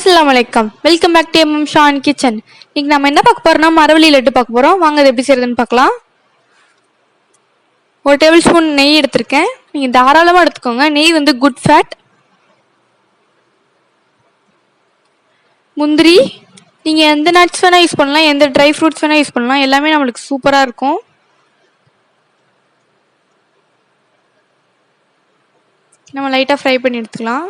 अस्सलाम वालेकुम welcome back to Mm Sha kitchen. இன்னைக்கு நம்ம என்ன பார்க்க போறோம்னா மரவள்ளி லட்டு பார்க்க போறோம். வாங்க அது எப்படி செய்யறதுன்னு பார்க்கலாம். 1 டேபிள் ஸ்பூன் நெய் எடுத்துர்க்கேன். நீங்க தாராளமா எடுத்துக்கோங்க. நெய் வந்து குட் ஃபேட். முந்திரி நீங்க எந்த நட்ஸ் வேணா யூஸ் பண்ணலாம், எந்த ட்ரை ஃப்ரூட்ஸ் வேணா யூஸ் பண்ணலாம். எல்லாமே நமக்கு சூப்பரா இருக்கும். நம்ம லைட்டா ஃப்ரை பண்ணி எடுத்துக்கலாம்.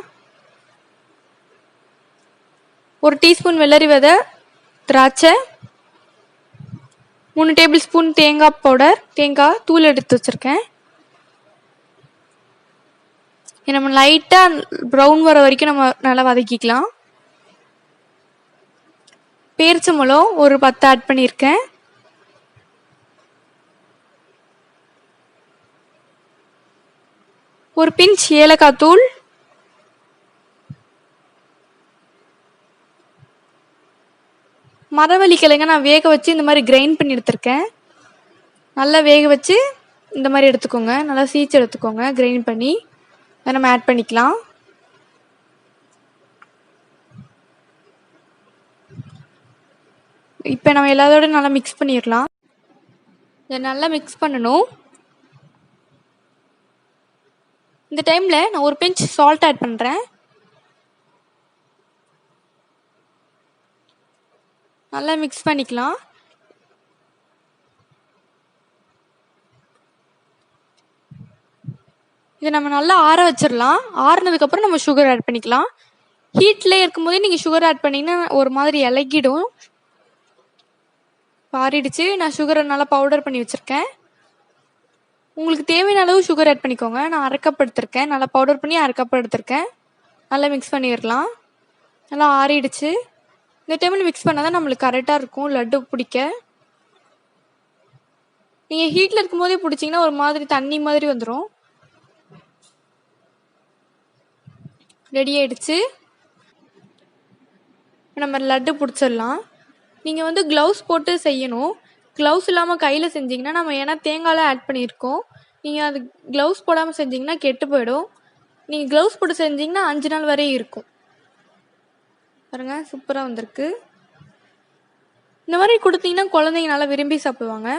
1 டீஸ்பூன் வெள்ளரி விதை, திராட்சை, 3 டேபிள் ஸ்பூன் தேங்காய் பவுடர், தேங்காய் தூள் எடுத்து வச்சிருக்கேன். நம்ம லைட்டா ப்ரௌன் வர வரைக்கும் நம்ம நல்லா வதக்கிக்கலாம். பேரிச்சம்பழம் ஒரு 10 ஆட் பண்ணியிருக்கேன். ஒரு பிஞ்ச் ஏலக்காய் தூள், மரவள்ளி கிழங்க நான் வேக வச்சு இந்த மாதிரி கிரைண்ட் பண்ணி எடுத்திருக்கேன். நல்லா வேக வச்சு இந்த மாதிரி எடுத்துக்கோங்க. நல்லா சீச்சு எடுத்துக்கோங்க கிரைண்ட் பண்ணி. அதை நம்ம ஆட் பண்ணிக்கலாம். இப்போ நம்ம எல்லாத்தோட நல்லா மிக்ஸ் பண்ணிடலாம். இதை நல்லா மிக்ஸ் பண்ணணும். இந்த டைமில் நான் ஒரு பிஞ்ச் சால்ட் ஆட் பண்ணுறேன். நல்லா மிக்ஸ் பண்ணிக்கலாம். இதை நம்ம நல்லா ஆற வச்சிடலாம். ஆறுனதுக்கப்புறம் நம்ம சுகர் ஆட் பண்ணிக்கலாம். ஹீட்லேயே இருக்கும்போதே நீங்கள் சுகர் ஆட் பண்ணிங்கன்னா ஒரு மாதிரி இலகிடும். ஆறிடுச்சு. நான் சுகரை நல்லா பவுடர் பண்ணி வச்சுருக்கேன். உங்களுக்கு தேவையான அளவு சுகர் ஆட் பண்ணிக்கோங்க. நான் 1/2 கப் எடுத்திருக்கேன். நல்லா பவுடர் பண்ணி 1/2 கப் எடுத்திருக்கேன். நல்லா மிக்ஸ் பண்ணிடலாம். நல்லா ஆறிடுச்சு. இந்த டைமில் மிக்ஸ் பண்ணால் தான் நம்மளுக்கு கரெக்டாக இருக்கும் லட்டு பிடிக்க. நீங்கள் ஹீட்டில் இருக்கும்போதே பிடிச்சிங்கன்னா ஒரு மாதிரி தண்ணி மாதிரி வந்துடும். ரெடி ஆயிடுச்சு. நம்ம லட்டு பிடிச்சிடலாம். நீங்கள் வந்து க்ளவுஸ் போட்டு செய்யணும். க்ளவுஸ் இல்லாமல் கையில் செஞ்சிங்கன்னா நம்ம ஏன்னா தேங்காயெலாம் ஆட் பண்ணியிருக்கோம். நீங்கள் அது க்ளவுஸ் போடாமல் செஞ்சிங்கன்னா கெட்டு போயிடும். நீங்கள் க்ளவுஸ் போட்டு செஞ்சிங்கன்னா 5 நாள் வரையும் இருக்கும். பாருங்க சூப்பராக வந்திருக்கு. இந்த மாதிரி கொடுத்தீங்கன்னா குழந்தைங்க நல்லா விரும்பி சாப்பிடுவாங்க.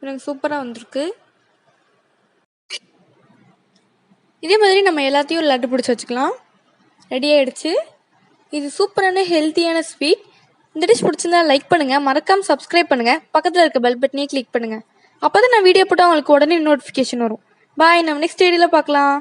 எனக்கு சூப்பராக வந்திருக்கு. இதே மாதிரி நம்ம எல்லாத்தையும் லட்டு பிடிச்சி வச்சுக்கலாம். ரெடி ஆகிடுச்சு. இது சூப்பரான ஹெல்த்தியான ஸ்வீட். இந்த டிஷ் பிடிச்சிருந்தா லைக் பண்ணுங்கள், மறக்காமல் சப்ஸ்கிரைப் பண்ணுங்கள், பக்கத்தில் இருக்க பெல் பட்டனையும் கிளிக் பண்ணுங்கள். அப்போ தான் நான் வீடியோ போட்டால் உங்களுக்கு உடனே நோட்டிஃபிகேஷன் வரும். பாய், நம்ம நெக்ஸ்ட் வீடியோவில் பார்க்கலாம்.